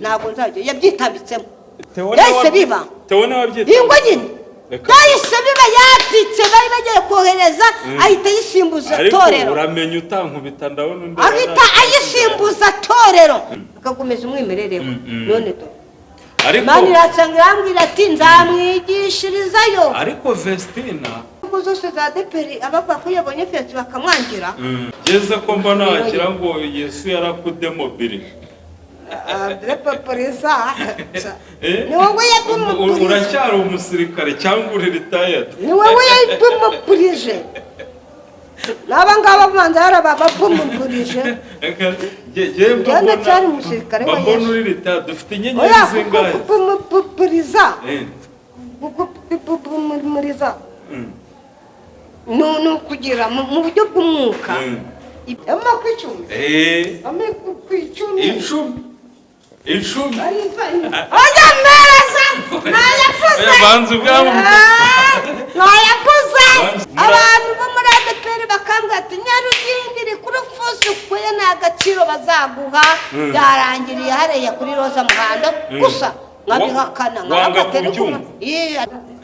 ntabwo nzajya yabyitambitsemo yahise biba tebona wabyitambitse ingo nyine yahise biba yatitse bari bagiye kohereza ahita yisimbuza torero uramenya utankubita ndabona undi ahita ayisimbuza torero akakomeza umwimerere none to ariko mani ratsanga irambwira ati nzamwigishirizayo ariko Vestina ubwo zose za deperi abakwa ko yabonye fete bakamwangira geze ko mbona wagira ngo Yesu yarakudemobilije Repapoliza ni wowe yabimupurije uracyari umusirikare cyangwa uri retired ni wowe yabimupurije n'abangaba banza yarababumupurije cyane umusirikare wa Yesu mbona uri retired dufite inyenyeri zingahe bumupuriza bumupuriza no kugira mu buryo bw'umwuka amakwicumi icumi oya mereza nayakuze abantu bo muri ADPR bakambwira ati nyarugingiri kuri fusi ukuye n'agaciro bazaguha byarangiriye hariya kuri Roza Muhando gusa nkabihakana nkabakatera kuma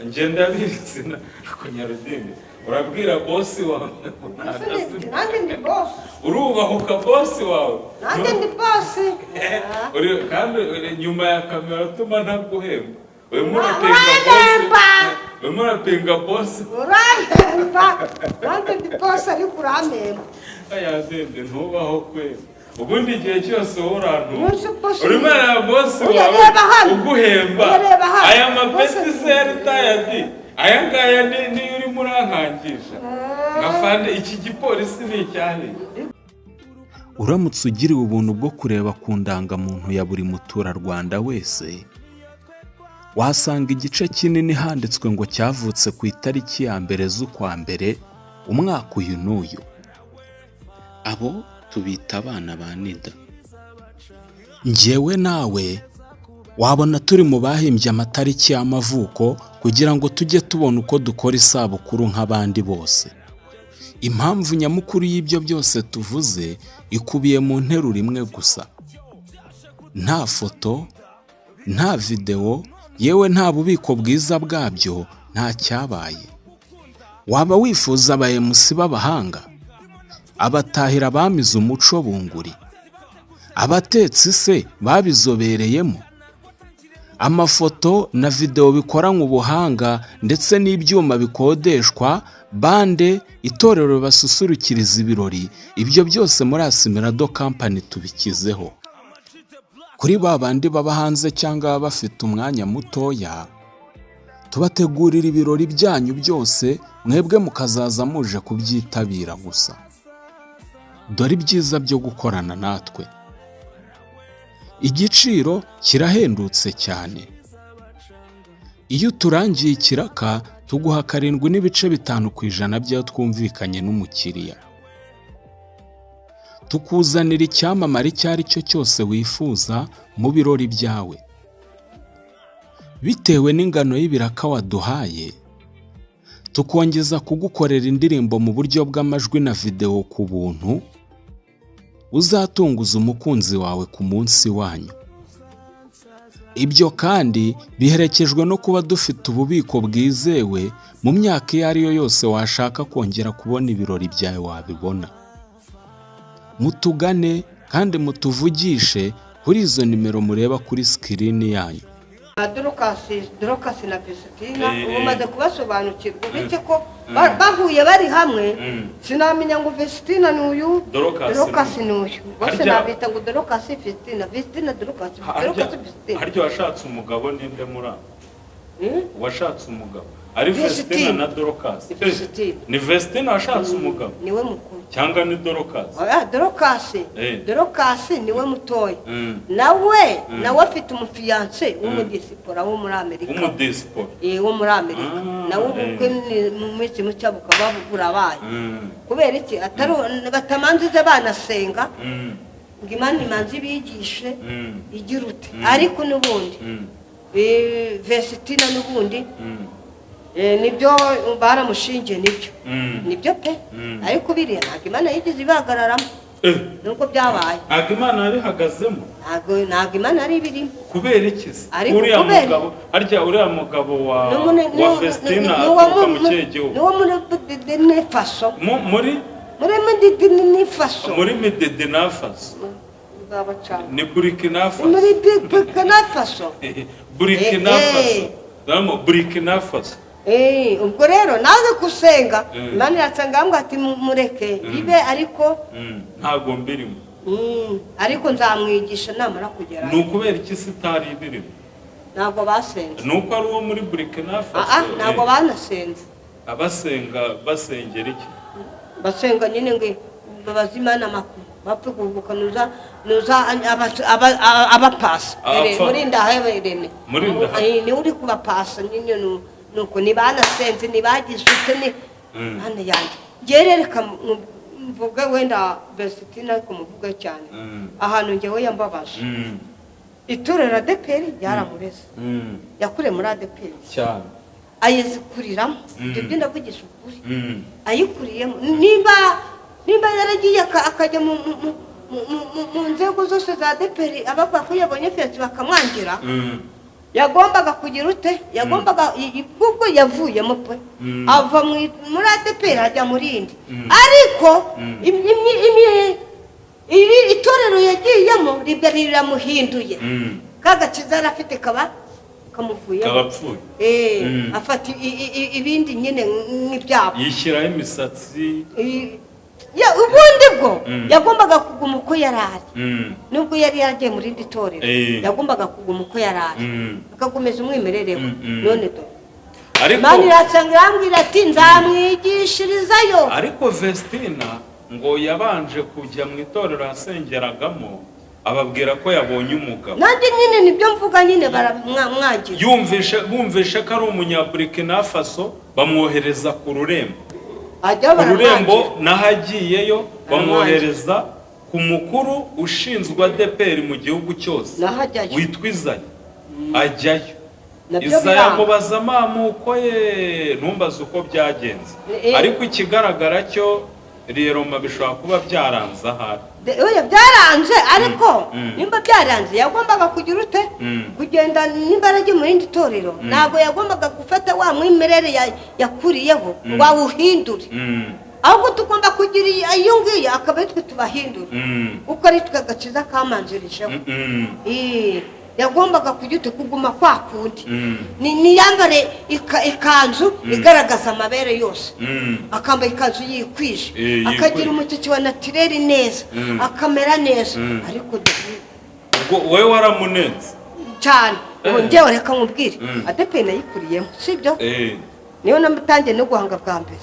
ngenda bizina ko nyarugingiri urabwira boss wawe nanjye ndi boss urubahuka boss wawe nanjye ndi boss kandi nyuma ya kamera tuma ntaguhemba urapinga boss nanjye ndi boss ariko uramemba aya dende ntubaho kwe ubundi igihe cyose urantu urimo ya boss wawe uguhemba aya mapeti zeri tayadi aya ngaya ni uri murankangisha ngafande iki gipolisi ni cyane uramutse ugiriwe ubuntu bwo kureba ku ndangamuntu ya buri muturarwanda wese wasanga igice kinini handitswe ngo cyavutse ku itariki ya mbere z'ukwa mbere umwaka uyu n'uyu. Abo tubita abana ba Nida. Njyewe nawe wabona turi mu bahimbye amatariki y'amavuko kugira ngo tujye tubona uko dukora isabukuru nk'abandi bose. Impamvu nyamukuru y'ibyo byose tuvuze ikubiye mu nteruro imwe gusa. Nta foto, nta video, yewe nta bubiko bwiza bwabyo nta cyabaye. Waba wifuza aba MC b'abahanga, abatahira bamize umuco bunguri, abatetsi se babizobereyemo, amafoto na video bikoranywe ubuhanga ndetse n'ibyuma bikodeshwa, bande, itorero basusurukiriza ibirori, ibyo byose muri Asimilado Company tubikizeho. Kuri babandi baba hanze cyangwa bafite umwanya mutoya, tubategurira ibirori byanyu byose, mwebwe mukazaza muje kubyitabira gusa. Dore ibyiza byo gukorana natwe. Igiciro kirahendutse cyane. Iyo turangiye ikiraka tuguha 7.5% byo twumvikanye n'umukiriya. Tukuzanira icyamamare icyo ari cyo cyose wifuza mu birori byawe. Bitewe n'ingano y'ibiraka waduhaye, tukongeza kugukorera indirimbo mu buryo bw'amajwi na video ku buntu, uzatunguza umukunzi wawe ku munsi wanyu. Ibyo kandi biherekejwe no kuba dufite ububiko bwizewe, mu myaka iyo ari yo yose washaka kongera kubona ibirori byawe wabibona. Mutugane kandi mutuvugishe kuri izo nimero mureba kuri screen yanyu. Dorokasi na Vestina umaze kubasobanukirwa bityo ko bahuye bari hamwe, sinamenya ngo Vestina ni uyu, Dorokasi ni uyu. Bose nabita ngo Dorokasi Vestina, Vestina Dorokasi, Dorokasi Vestina. Haryo washatse umugabo ninde mura? Washatse umugabo ari Vestina na Dorokasi. Ni Vestina washatse umugabo? Niwe mukuru. Cyangwa ni Dorokasi? Dorokasi. Dorokasi niwe mutoya. Nawe afite umufiance w'umudisipora wo muri Amerika. Umudisipora? Wo muri Amerika. Nawe ubukwe mu minsi mucya bukaba burabaye. Kubera iki atari batamanzize banasenga ngo Imana imanzi bigishe igira ute. Ariko n'ubundi Vestina n'ubundi nibyo baramushingiye nibyo pe, ariko biriya ntabwo Imana yigeze ibahagararamo. nuko byabaye. Ntabwo Imana yabihagazemo. Ntabwo Imana yari ibirimo. Kubera iki se? Uriya mugabo wa Festina aturuka mu kihe gihugu? Niwo muri Burkina Faso. Muri Burkina Faso. Muri Burkina Faso. Ni Burkina Faso. Muri Burkina Faso. Burkina Faso. Burkina Faso. Ubwo rero naze gusenga Imana iratsanga ati mureke ibe ariko ntago mbirimo. Ariko nzamwigisha namara kugera. Nukubera iki sitari ibirimo? Ntago basenze. Nuko ari uwo muri Burkina Faso. Ntago banasenze. Abasenga basengera iki? Basenga nyine ngo babaza Imana amakuru bapfe kuvuka nuza abapasa muri ndaheberene ni uri kubapasa nyine nuko nibanasenze nibagize ute hano yanjye gerereka mvuge wenda Vestina kumuvuga cyane ahantu ngewe yambabaje itorero ADEPR yaramureze yakure muri ADEPR cyane ayizikuriramo ibyo ndavugisha ukuri ayikuriyemo niba yaragiye akajya mu nzego zose za ADEPR abavuga ko yabonye fesi bakamwangira yagombaga kugira ute yagombaga ubwo yavuyemo pe ava muri ADEPR ajya muri indi ariko iri itorero yagiyemo riramuhinduye kagakiza arafite kamuvuye afata ibindi nyine nk'ibyabo yishyiraho imisatsi ubundi bwo yagombaga kuguma uko yarari nubwo yari yagiye muri indi torero yagombaga kuguma uko yarari akakomeza umwimerere we none do Imana iratsanga irambwira ati nzamwigishirizayo. Ariko Vestina ngo yabanje kujya mu itorero asengeragamo ababwira ko yabonye umugabo. Nanjye nyine nibyo mvuga nyine baramwagira. Bumvishe ko ari umunyaburikina Faso bamwohereza ku rurembo. Ururembo nahagiyeyo bamwohereza ku mukuru ushinzwe ADEPR mu gihugu cyose witwa Izaya ajyayo. Izaya mubaza amamuko ye numbaza uko byagenze ariko ikigaragara cyo rero mabishobora kuba byaranze ahari. Oya byaranze ariko nimba byaranze yagombaga kugira ute kugenda n'imbaraga mu rindi torero ntago yagombaga gufata wa mwimerere yakuriyeho wawuhindure ahubwo tugomba kugira iyo ngiyo akaba twe tubahindura uko ari twagakiza kamanjirisheho yagombaga kujya kuguma kwa kundi ni yambare ikanzu igaragaza amabere yose akambara ikanzu yikwije akagira umutsiki wa naturel neza akamera neza ariko wowe waramunenze cyane ngewe reka nkubwire ADEPR nayikuriyemo sibyo niyo namutangiye no guhanga bwa mbere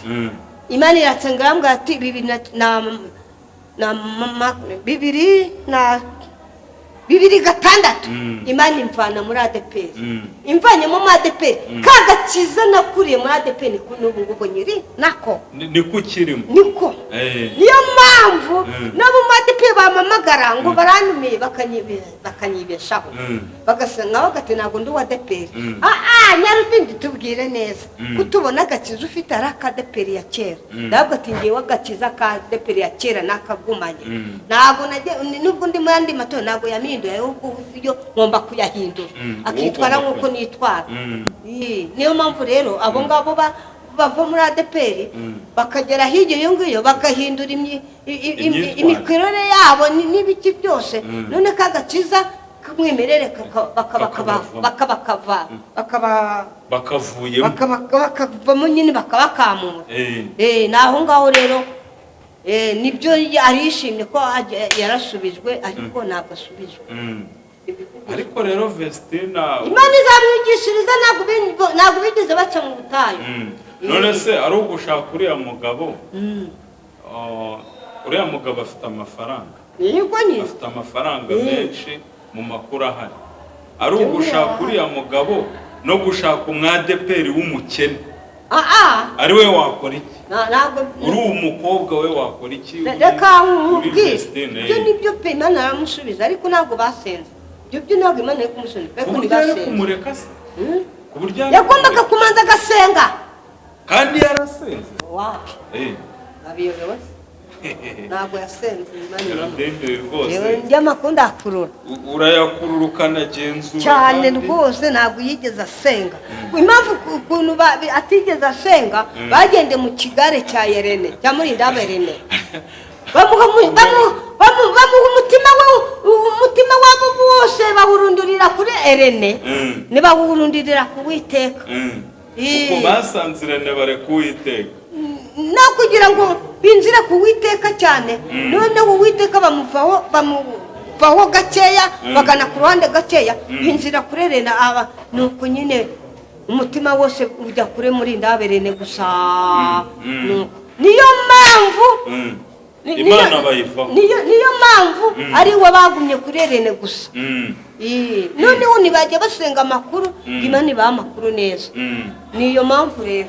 Imana iratsenga yambwa ati 2006 Imana imvana muri ADEPR imvanye mu ADEPR kagakiza nakuriye muri ADEPR n'ubu ngubu nyiri nako niko kirimo niko niyo mpamvu nabo mu ADEPR bamamagara ngo baranumiye bakanyibeshaho bagasenga bagati nago ndi wa ADEPR nyarutindi tubwire neza kutubona gakiza ufite araka ADEPR ya kera ntabwo atingiye wagakiza ka ADEPR ya kera nakagumanye nago nubwo ndi mu yandi mato nago yaminduye yo ngomba kuyahindura akitwara nkuko nitwara niyo mpamvu rero abo ngabo bava muri ADEPR bakagera hirya yo ngiyo bagahindura imikorere yabo n'ibiki byose none kagakiza kumwimerere bakavuyemo nyine bakabakamura naho ngaho rero nibyo arishimye ko yarasubijwe ariko ntabwo asubijwe ariko rero Vestina Imana izamwigishiriza ntabwo bigeze baca mu butayu none se ari ugushaka uriya mugabo afite amafaranga afite amafaranga menshi mu makuru ahari ari ugushaka uriya mugabo no gushaka umwadeperi w'umukene ari we wakora iki uri umukobwa we wakora iki reka nkubwire ibyo nibyo pe Imana aramusubiza ariko ntabwo basenze ibyo ntabwo Imana yo kumusubiza kuko ntibasenze kumureka se yagombaga kumanza agasenga kandi yarasenze wapi abiyobewe ntabwo yasenze Nyarudindiri rwose njya makunda akurura urayakurura ukanagenzura cyane rwose ntabwo yigeze asenga impamvu ukuntu atigeze asenga bagende mu kigare cya Yerene cya Murindaba Yerene bamuha umutima wabo wose bawurundurira kuri Yerene ntibawurundirira ku Uwiteka uko basanzirane bare ku Uwiteka no kugira ngo binzire ku Uwiteka cyane noneho Uwiteka bamuvaho gakeya bagana ku ruhande gakeya binzira kuri Yerene aba nuko nyine umutima wose ujya kure Murindaba Yerene gusa niyo mpamvu Imana bayivaho niyo mpamvu ari we bagumye kuri Yerene gusa noneho ntibajya basenga amakuru Imana ibaha amakuru neza niyo mpamvu rero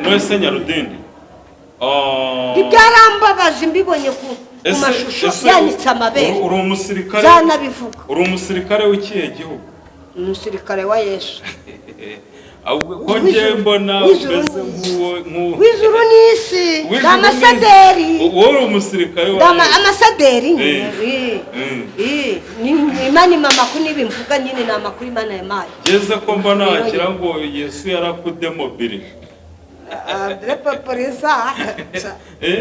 nose Nyarudindi ibyarambabaje mbibonye ku mashusho yanitse amabere uri umusirikare zanabivuga uri umusirikare w'ikihe gihugu umusirikare wa Yesu ko ngiye mbona umeze w'ijuru n'isi n'amasaderi wowe uri umusirikare wa amasaderi Imana imama ko nibimvuga nyine ni amakuru Imana yamaye ngeze ko mbona wagira ngo Yesu yarakudemobilije Repapoliza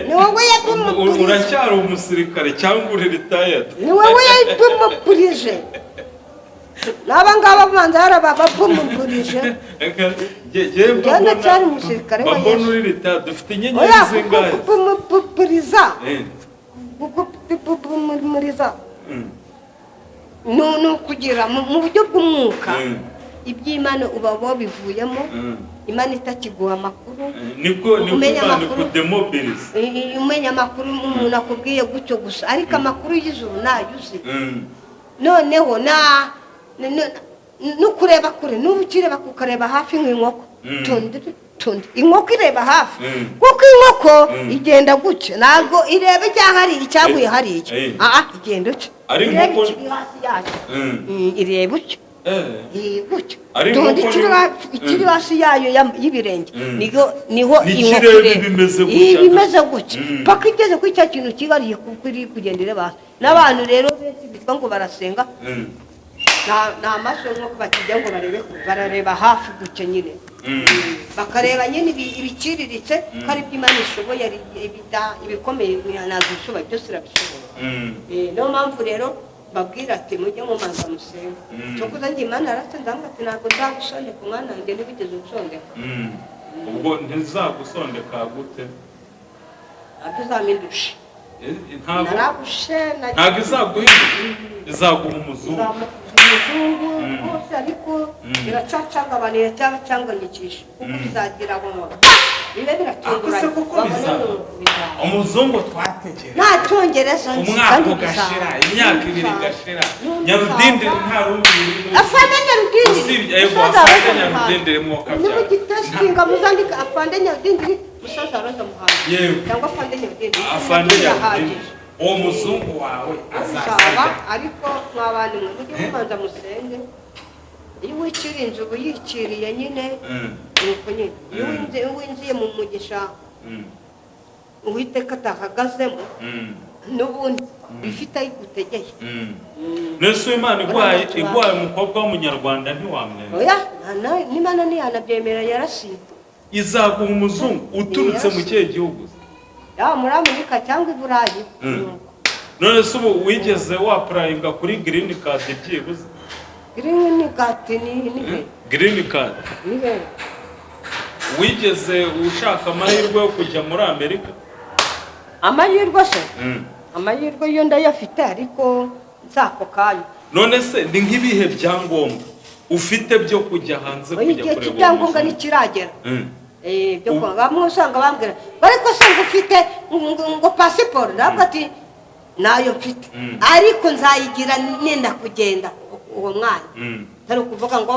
ni wowe yadumupurije uracyari umusirikare cyangwa uri retired ni wowe yadumupurije n'aba ngaba banza harababapumupurije njyana cyari umusirikare wa Yesu mbona uri retired dufite inyenyeri zingahe gupupuriza gupupuriza ni ukugira mu buryo bw'umwuka iby'Imana uba wabivuyemo Imana itakiguha amakuru niko Imana ikudemobilize umenya amakuru umuntu akubwiye gutyo gusa ariko amakuru y'ijuru nayo uzi noneho nukureba kure n'ubukireba kukareba hafi nk'inkoko inkoko ireba hafi kuko inkoko igenda gutya ntabwo ireba icyahariye icyaguye hariya igenda uca ireba ikiri hasi yacu ireba uca gutya ikiri hasi yayo y'ibirenge niho inkoko bimeze gutya paka igeze kuri cya kintu kibariye kuko iri kugenda ireba hasi n'abantu rero benshi bitwa ngo barasenga nta maso nk'uko bakijya ngo barareba hafi gutya nyine bakareba nyine ibiciriritse ko ari iby'Imana ishoboye ibikomeye ntabwo ishoboye byose irabishoboye niyo mpamvu rero babwira ati mujye mumanza musenga cyo kuza njye Imana yaratsinze ati ntabwo nzagusondeka umwana wanjye ntibigeze gusondeka ubwo ntizagusondeka gute ntabwo uzamindushe ntabwo izaguha umuzungu rwose ariko biracacagabanira cyangwa cyanganyikisha kuko bizagira abamora bibe biratunguranye umuzungu twatekereza nta cyongereza umwaka ugashira imyaka ibiri igashira Nyarudindiri nta rundi afande Nyarudindiri afande Nyarudindiri mwoka ni mu gitestinga muzandika afande Nyarudindiri musaza Roza Muhanga cyangwa afande Nyarudindiri uwo muzungu wawe azaba ariko mwabandi mujye mubanza musenge iyo wicira inzu uyiciriye nyine nuko nyine iyo winjiye mu mugisha Uwiteka atahagazemo n'ubundi bifite ayigutegeye nese Imana igwaye umukobwa w'umunyarwanda ntiwamwemera oya n'Imana ntiyanabyemera yarasize izaguha umuzungu uturutse mu kihe gihugu yaba muri Amerika cyangwa i Burayi none se ubu wigeze wapurayinga kuri green card byibuze green card green card wigeze ushaka amahirwe yo kujya muri Amerika amahirwe se amahirwe yo ndayafite ariko nzako kanya none se ni nk'ibihe byangombwa ufite byo kujya hanze kujya kureba igihe cyangombwa nikiragera byo kwa bamwe usanga bambwira bariko se ngufite ngo passport nabwo ati nayo mfite ariko nzayigira nenda kugenda uwo mwanya tari kuvuga ngo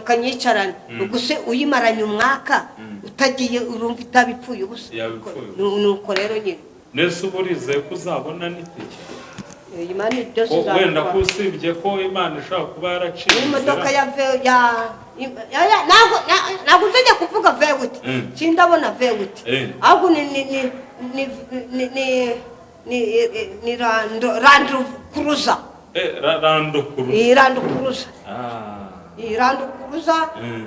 kanyicarane ubuse uyimaranye umwaka utagiye urumva itabipfuye ubuse nuko rero nyine nese uburize ko uzabona n'itike Imana byose wenda kusibye ko Imana ishaka kuba yaraciye imodoka ntabwo nzajya kuvuga veguti sindabona veguti ahubwo ni rando kuruza rando kuruza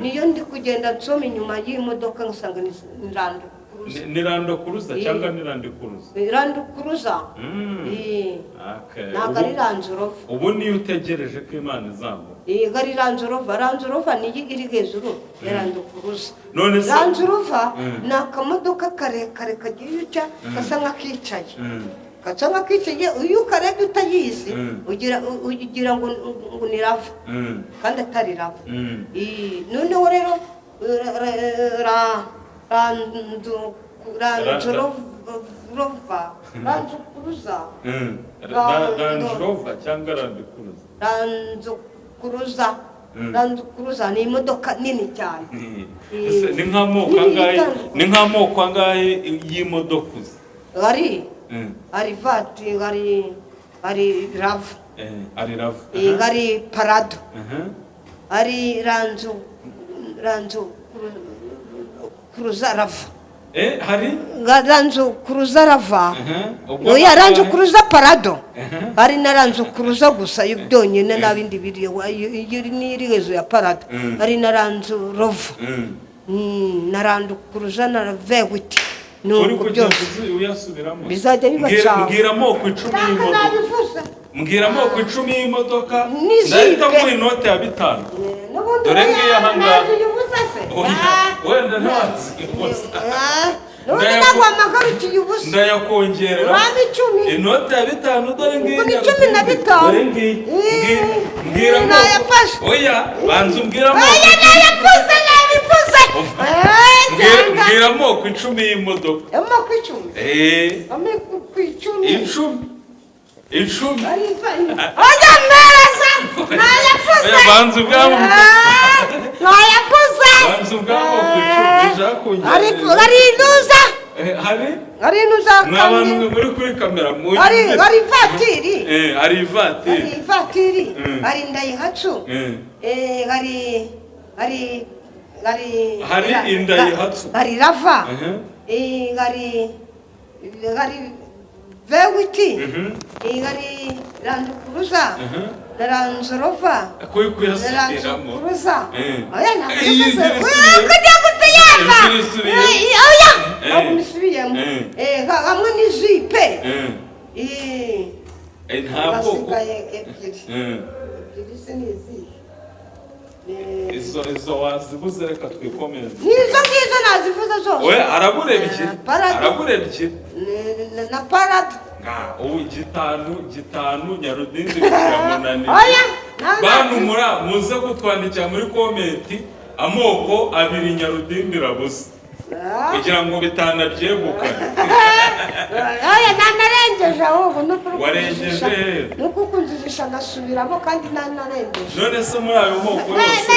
niyo ndi kugenda nsoma inyuma y'imodoka ngasanga ni rando ni rando kuruza cyangwa ni rando kuruza rando kuruza ntabwo ari ranzurova ubu niyo utegereje ko Imana izamura ari ranzurova niyo iri hejuru ya rando kuruza ranzurova ni akamodoka karekare kagiye uca gasa nk'akicaye iyo ukarebye utayizi ugira ngo ni rava kandi atari rava noneho rero ranzukuruza ni imodoka nini cyane ni nk'amoko angahe y'imodoka uzi hari vati hari rava hari parado hari ranzu kuruza rava hari ranzu kuruza rava oya ranzu kuruza parado hari na ranzu kuruza gusa byonyine n'abindi biriyo n'iri hejuru ya parado hari na ranzu rova na ranzu kuruza na veguti nuko byose bizajya bibacanga mbwira amoko 10 y'imodoka mbwira amoko 10 y'imodoka ndahita muri inote ya 5 dore ngiye hanga wenda ntazi none nagwamagara ubusa ndayakongerera inote ya 5 dore ngiye ni 15 dore ngiye mbwira oya banza mbwira amoko mbwira amoko 10 y'imodoka amoko 10 icumi oya meraza banza ubwabo banza ubwabo 10 hari inuza hari inuza n'abantu muri kuri kamera hari vatiri hari vatiri hari Ndayihatsu hari Ndayihatsu hari rava hari veguti hari rando kuruza na ranzurova kuruza oya nisubiyemo hamwe n'ijipe hasigaye ebyiri se izo wazibuze reka twikomeze nizo ngizo nazivuze zose we aragura iki na parado ubu gitanu Nyarudindi kiramunani bantu muze kutwandikira muri komenti amoko 2 Nyarudindi rabuze kugira ngo bitanaryeguka nanarengeje ahubwo warengeje nuko kunzisha ngasubiramo kandi nanarengeje none se muri ayo moko yose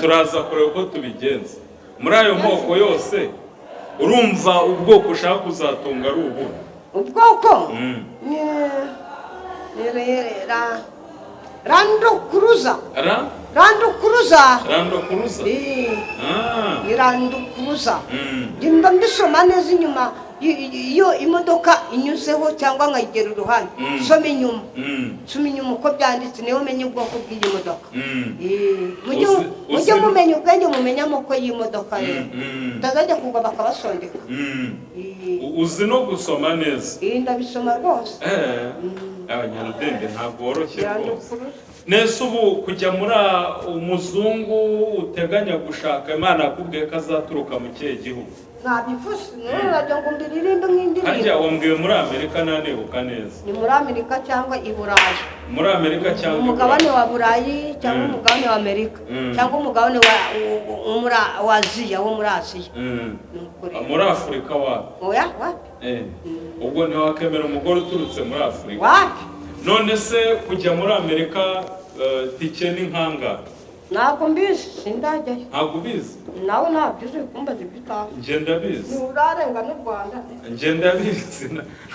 turaza kureba uko tubigenza muri ayo moko yose urumva ubwoko ushaka kuzatunga ari ubu ubwoko rando kuruza rando kuruza ndimba mbisoma neza inyuma iyo imodoka inyuzeho cyangwa nkayigera uruhande soma inyuma uko byanditse niyo umenye ubwoko bw'iyi modoka mujye mumenya ubwenge mumenya amoko y'imodoka rero utazajya kugwa bakabasondeka uzi no gusoma neza ndabisoma rwose Abanyarudende ntabwo woroshye rwose nese ubu kujya muri umuzungu uteganya gushaka Imana yakubwiye ko azaturuka mu kihe gihugu nabivuze nurajya ngo mbiririmbe nk'indirimbo harya wambwiye muri Amerika nanebuka neza ni muri Amerika cyangwa i Burayi muri Amerika cyangwa umugabane wa Burayi cyangwa umugabane wa Amerika cyangwa umugabane wa Aziya wo muri Aziya muri Afurika oya ubwo ntiwakemera umugore uturutse muri Afurika wapi none se kujya muri Amerika tike ni nkanga ntabwo mbizi sindajyayo ntabwo ubizi nawe ntabyo uzi kumbaza ibitaha njye ndabizi nturarenga n'u Rwanda njye ndabizi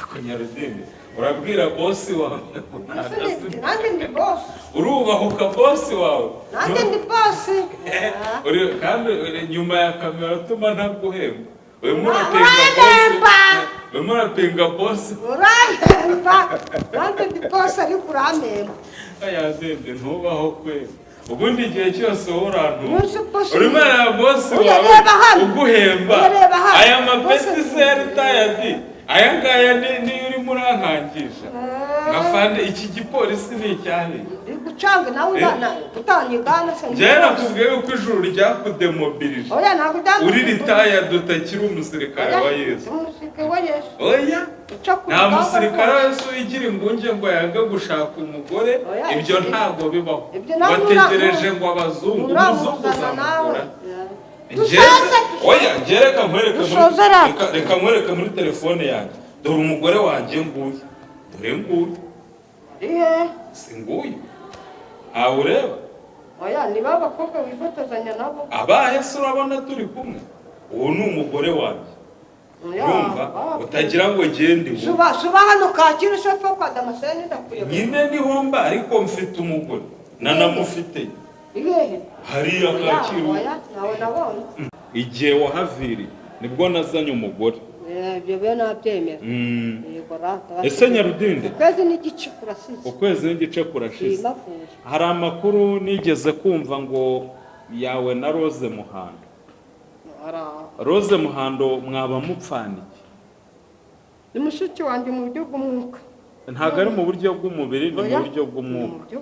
ko Nyarudindi urabwira bosi wawe nanjye ndi bosi urubahuka bosi wawe nanjye ndi bosi kandi nyuma ya kamera utuma ntaguhemba urimo urapinga bosi urahemba nanjye ndi bosi ariko urampemba ayazende ntubaho kwezi ubundi igihe cyose urantu urimo ya bosi wawe uguhemba aya mapeti seri tayadi aya ngaya niyo urimo urankangisha ngafande iki gipolisi ni icyane gucanga nawe utanyigana se njye nakubwiye uko ijuru ryakudemobilije uri ritayadi utakiri umusirikare wa Yesu oya nta musirikare wese uyigira ingunge ngo yange gushaka umugore ibyo ntabwo bibaho wategereje ngo abazungu umuzungu uzamugura oya njye reka nkwereke muri telefone yanjye dore umugore wanjye nguyu dore nguyu si nguyu ntawe ureba oya ni ba bakobwa wifotozanya nabo abahe se urabona turi kumwe uwo ni umugore wanjye urumva utagira ngo ngende suba hano Kacyiru shofo kwa Damascene ndakuyobora nyine nihomba ariko mfite umugore nanamufite hariya Kacyiru nawe nabonye igihe wahaviriye nibwo nazanye umugore ibyo byo nabyemera ese Nyarudinde ukwezi n'igice kurashize hari amakuru nigeze kumva ngo yawe na Rose Muhando Rose Muhando mwaba mupfaniki ni mushiki wanjye mu buryo bw'umwuka ntago ari mu buryo bw'umubiri ni mu buryo bw'umwuka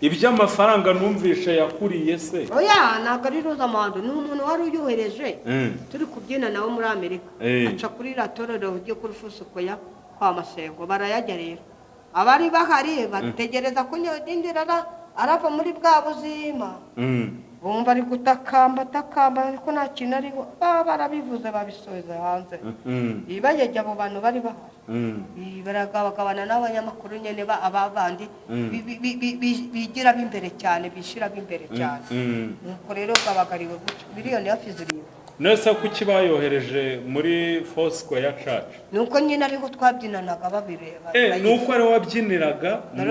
iby'amafaranga numvishe yakuriye se oya ntago ari Rose Muhando ni umuntu wari uyohereje turi kubyina nawe muri Amerika aca kuri ratorero ryo kuri Fusukoya kwa Masengo barayajya rero abari bahari bategereza ko Nyarudindira arava muri bwa buzima bumva ari gutakamba ariko nta kintu ariho barabivuze babisoza hanze ibajya abo bantu bari bahari baragabagabana n'abanyamakuru nyene abavandi bigira b'imbere cyane bishira b'imbere cyane nuko rero gabagariwe gutyo miliyoni hafi zirindwi nese kuki bayohereje muri Foursquare Church nuko nyine ariko twabyinanaga babireba nuko ari wabyiniraga na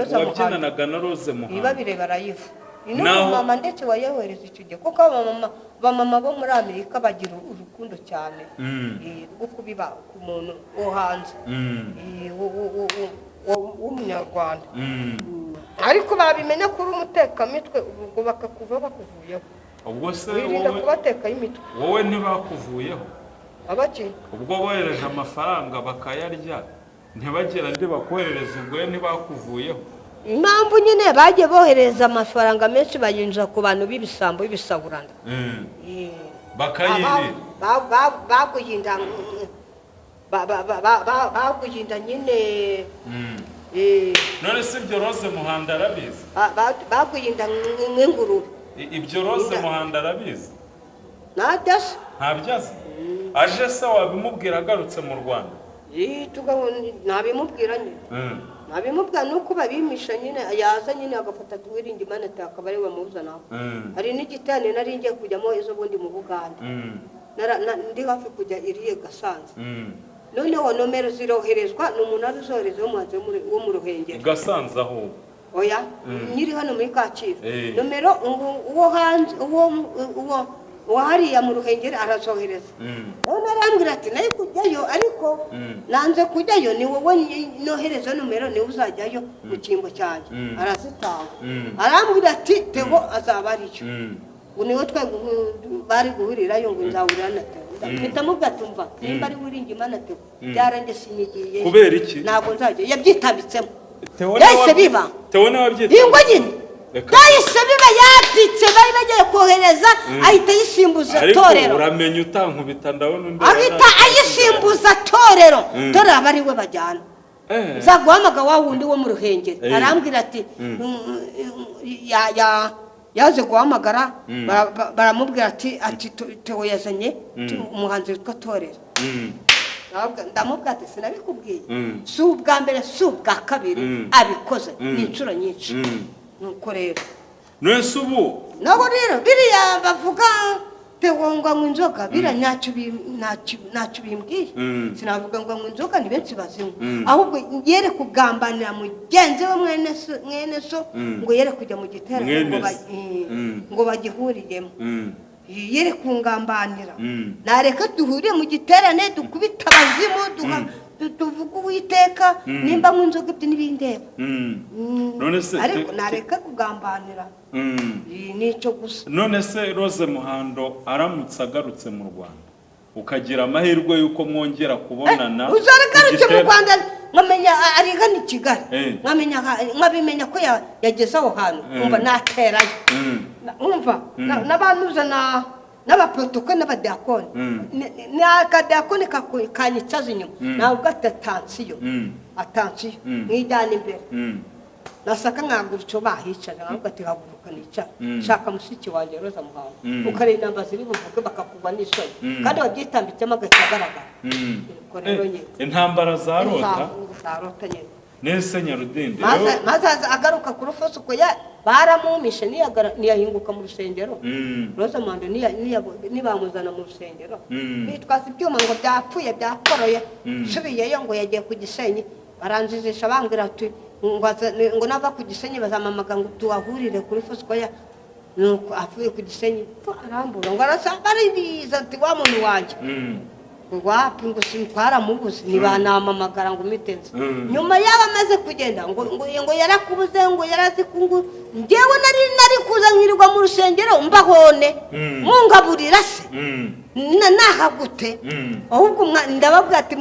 Rose Muhando babireba rayifu mama ndetse wayohereza icyo gihe kuko bamama bo muri Amerika bagira urukundo cyane rwo kubiba ku muntu wo hanze w'umunyarwanda ariko babimenya kuri umutekamitwe ubwo bakakuva bakuvuyeho ubwo se wirinda kubatekaho imitwe wowe ntibakuvuyeho abaki ubwo bohereje amafaranga bakayarya ntibagera ndi bakoherereza ubwo ntibakuvuyeho impamvu nyine bagiye bohereza amafaranga menshi bayinjira ku bantu b'ibisambo b'ibisaburana bakayiri baguhinda nyine none si ibyo Rose Muhando arabizi baguhinda nk'ingurube ibyo Rose Muhando arabizi ntabyazi aje se wabimubwira agarutse mu Rwanda ntabimubwira nyine nabimubwira nuko babimisha nyine yaza nyine agafata Uwiringiyimana akaba ari we muzana hari n'igitane nari ngiye kujyamo ejo bundi mu Buganda ndi hafi kujya iriye Gasanze noneho nomero ziroherezwa n'umuntu azohereza wo mu Ruhengeri Gasanze aho oya nyiri hano muri Kacyiru nomero uwo hanze uwo wahariya mu Ruhengeri arazohereza none arambwira ati nayo kujyayo ariko nanze kujyayo ni wowe nohereza nomero ni uzajyayo mu cyimbo cyanjye arazitanga arambwira ati Theo azaba ariyo niwe twe bari guhurirayo ngo nzahurira na Theo bitamubwa tumva nimba ari Uwiringiyimana Theo byarange sinigiye kubera iki ntabwo nzajya yabyitabitsemo yese biba Theo nawe abyitabitse ingo nyine Kahise biba yatitse bari bagiye kohereza ahita yisimbuza torero uramenye utankubita ndabona undi ahita ayisimbuza torero abari we bajyana zaguhamaga wa wundi wo mu Ruhengeri arambwira ati yaje guhamagara baramubwira ati Theo yazanye umuhanzi witwa torero ndamubwira ati sinabikubwiye si ubwa mbere si ubwa kabiri abikoze ni inshuro nyinshi nuko rero nese ubu nabo rero biriya bavuga Tegonga ngo inzoga bira ntacyo bimbwiye sinavuga ngo inzoga ni benshi bazinywa ahubwo yere kugambanira mugenzi we mwene so ngo yere kujya mu giterane ngo bagihuriremo yere kungambanira nareka duhuriye mu giterane dukubita abazimu tuvuga Uwiteka nimba mu nzoga ibyo n'ibindeba none se ariko nareka kugambanira nico gusa. None se Rose Muhando aramutse agarutse mu Rwanda ukagira amahirwe yuko mwongera kubonana uzagarutse mu Rwanda nkamenya arigana i Kigali nkabimenya ko yageze aho hantu umva naterayo umva n'abantuzana n'abaprotokole n'abadiakoni n'akadiakoni kanyicaza inyuma ntabwo atansiyo mwidana imbere nasaka nkagurutso bahicara ntabwo ati haguruka nica shaka mushiki wanjye Rose Muhando ukareba inamba ziri buvuge bakakugwa n'isoni kandi wabyitambitsemo agacagaragara intambara zarota nyine nese Nyarudindi maze agaruka ku rufoso ko baramumishe niyahinguka mu rusengero Rose Muhando nibamuzana mu rusengero bitwaza ibyuma ngo byapfuye byakoroye subiyeyo ngo yagiye ku Gisenyi baranzizisha bambwira ati ngo nava ku Gisenyi bazamamaga ngo tuwahurire kuri Fosikoya nuko avuye ku Gisenyi arambura ngo arasanga aribiza ati wa muntu wanje wapi ngo simtwara mubuze nibanamamagara ngo mitenze nyuma yaba amaze kugenda ngo yarakubuze ngo yarazi kungu ngewe nari kuza nkirirwa mu rusengero mbahone mungaburira se nahagute ahubwo ndababwira ati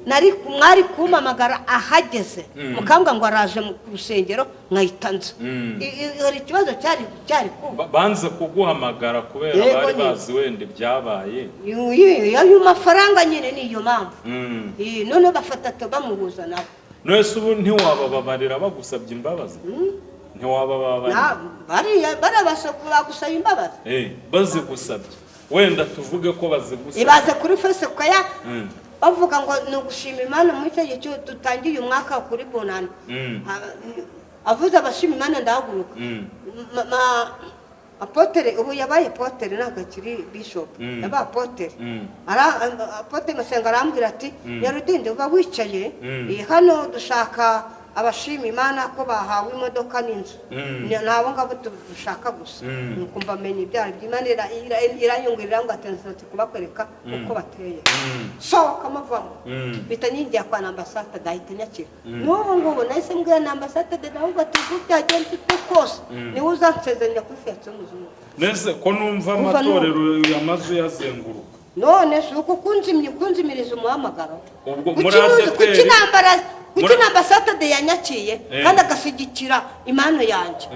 nari mwari kumamagara ahageze mukambwa ngo araje mu rusengero nkayitanze iri kibazo cyari kuba banze kuguhamagara kubera bari bazi wende byabaye iyo mafaranga nyine niyo mpamvu none bafata bamuhuza nabo nese ubu ntiwabababarira bagusabye imbabazi ntiwabababarira barabasaba gusaba imbabazi bazigusabye wenda tuvuge ko bazigusabye ibaze kuri Fosikoya bavuga ngo no gushima Imana mu cyo cyo dutangiye umwaka kuri bonana avuze abashima Imana ndahaguruka apotere ubu yabaye apotere nagakiri bishop yaba apotere apotere Masenga arambwira ati Nyarudindi uba wicaye hano dushaka abashima Imana ko bahawe imodoka n'inzu nabo ngabo dushaka gusa nuko mbamenye ibyari by'Imana iranyungurira ngo atenze kubakwereka uko bateye so kamavamo bitanyingiye kwa ambassade dahita nyakira n'ubu ngubu nahise mbwira na ambassade naho batugubyagenze kose ni uzansezenya kuri fete muzungu nese ko numva amatorero yamazu yazenguruka none suko kunzimiriza umuhamagaro ubwo muraze kuki ambassade yanyakiye kandi agasigikira impano yanjye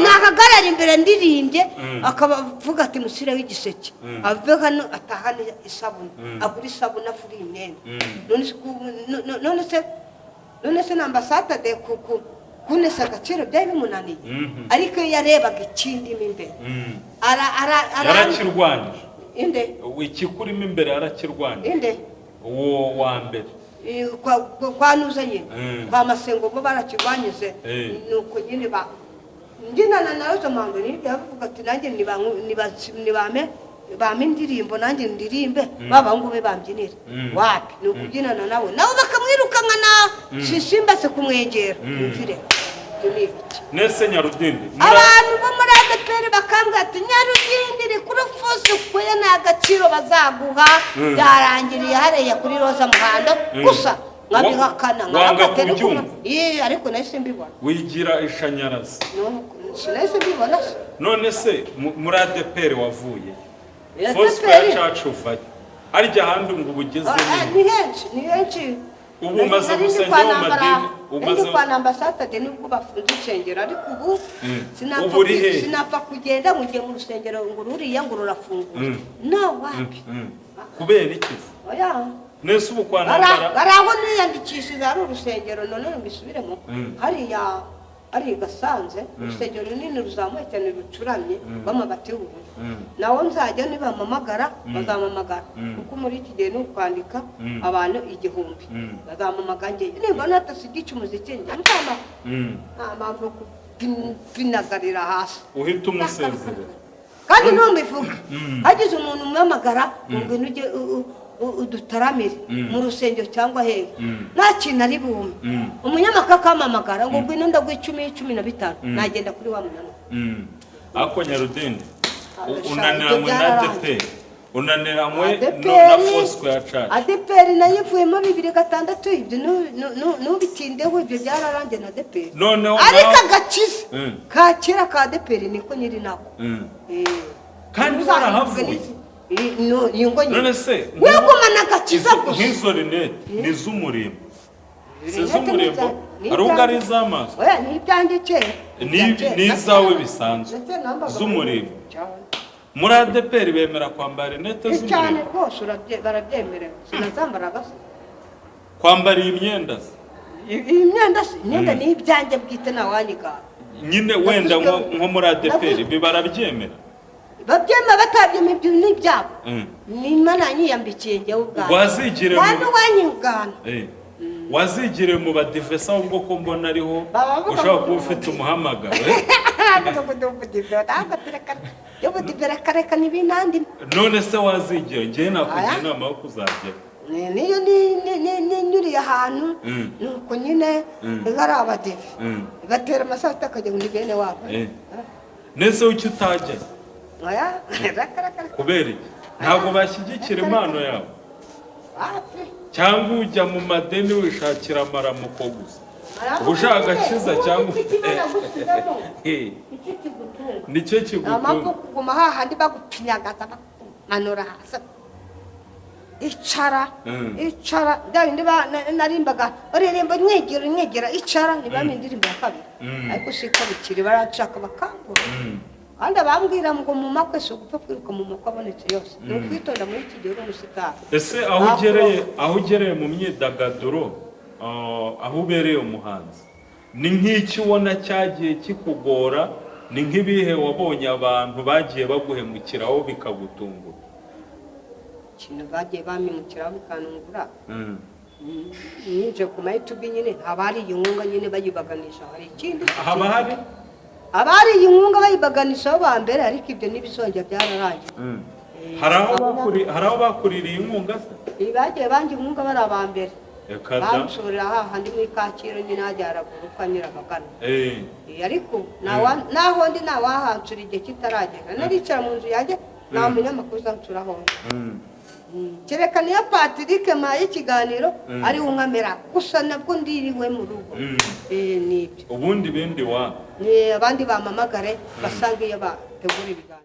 nakagarara imbere ndirimbye akavuga ati musire w'igiseke ave hano atahane isabune agura isabune afuri imyenda none se na ambassade kunesa agaciro byari bimunaniye ariko yarebaga ikindi imbere arakirwanyije inde ikikurimo imbere arakirwanyije inde uwo wa mbere kwa nuza nyine kwa Masengo bo barakirwanyije nuko nyine ndinana na Rose Muhando yavuga ati nanjye bame indirimbo nanjye ndirimbe babangu be bambyinira wapi nukubyinana nawe bakamwirukana na sisimba se kumwegera imvire nese Nyarudindi abantu bo muri ADPR bakambwira ati Nyarudindi ri kuri Fosikoya n'agaciro bazaguha byarangiriye hariya kuri Rose Muhando gusa nkabihakana nk'agateruka ariko nahise mbibona wigira ishanyarazi nahise mbibona none se muri ADPR wavuye Fosikoya cacu uvaye arya handi ngo ubugeze ni henshi ubu maze gusengera mu madini kwa ambassade nibwo bafunze insengero ariko ubu sinapfa kugenda ngo ngiye mu rusengero ngo ruriya ngo rurafungura no wapi kubera iki nese ubu kwa ntambara baraho niyandikishije ari urusengero none mbisubiremo hariya ari Gasanze urusengero runini ruzamuye cyane rucuramye bamabati y'ubururu nawo nzajya nibamamagara bazamamagara kuko muri iki gihe n'ukwandika abantu 1000 bazamamagara ngiye niba natasigica umuziki njye mpamvu kupinagarira hasi uhita umusezerera kandi ntumbivuga hagize umuntu umwamagara ngo ujye udutaramire mu rusengero cyangwa hehe nta kintu ari bume umunyamakuru akamamagara ngo ngwino ndagwa 10-15 nagenda kuri wa munana ako Nyarudende unaniranywe na ADEPR unaniranywe na Fosco ya Church ADEPR nayivuyemo 2006 ibyo nubitindeho ibyo byararangiye na ADEPR ariko agakiza kakira ka ADEPR niko nyiri nako kandi warahavuye none se wegumana agakiza gusa nk'izo rinete ni z'umurimo z'umurimo arunga ari z'amaso oya ni ibyanjye kera ni izawe bisanzwe z'umurimo muri ADEPR bemera kwambara rinete z'umurimo cyane rwose barabyemerewe sinazambara gasa kwambara imyenda imyenda ni ibyanjye bwite nawanyiga nyine wenda nko muri ADEPR bibarabyemera babyema batabyema ibyo ni byabo ni Imana nyiyambikiye njye ubwanjye wazigire mu wanyingana wazigire mu badivesa ubwo ko mbona ariho ushaka kuba ufite umuhamagaro none se wazigire njye nakugira inama yo kuzagera niyo nyuriye ahantu nuko nyine hari abadive batera amasaha akajya ngo ni bene wabo nese uki utajya kubera iki ntabwo bashyigikira impano yawe cyangwa ujya mu madeni wishakira amaramuko gusa ushaka agakiza cyangwa nicyo kigutunga kuguma hahandi bagupinyagaza manura hasi icara bindi narimbaga uririmba nyegera icara ntibamenye indirimbo ya kabiri ariko siko bikiri barashaka bakangura kandi abambwira ngo mu makwe so gupfa kwiruka mu makwe abonetse yose no kwitonda muri iki gihe umusika ese aho ugereye mu myidagaduro aho ubereye umuhanzi ni nk'iki ubona cyagiye kikugora ni nk'ibihe wabonye abantu bagiye baguhemukiraho bikagutungura kintu bagiye bamimukiraho bikanungura nije ku YouTube nyine habari inkunga nyine bayibaganisha hari ikindi habari abari inkunga bayibaganisha ba mbere ariko ibyo nibisonje byararangiye haraho bakuririye inkunga se bagiye bangi inkunga bari abambere bamushorera hahandi muri Kacyiru nyine hajyaraguru kwanyura bagana ariko naho ndi nawahancura igihe kitaragera naricara mu nzu yanjye nta munyamakuru uzancuraho kereka niyo Patrick maye ikiganiro ari unkamera gusa nabwo ndiriwe mu rugo nibyo ubundi bindi wa abandi bamamagare basanga iyo bategura ibiganiro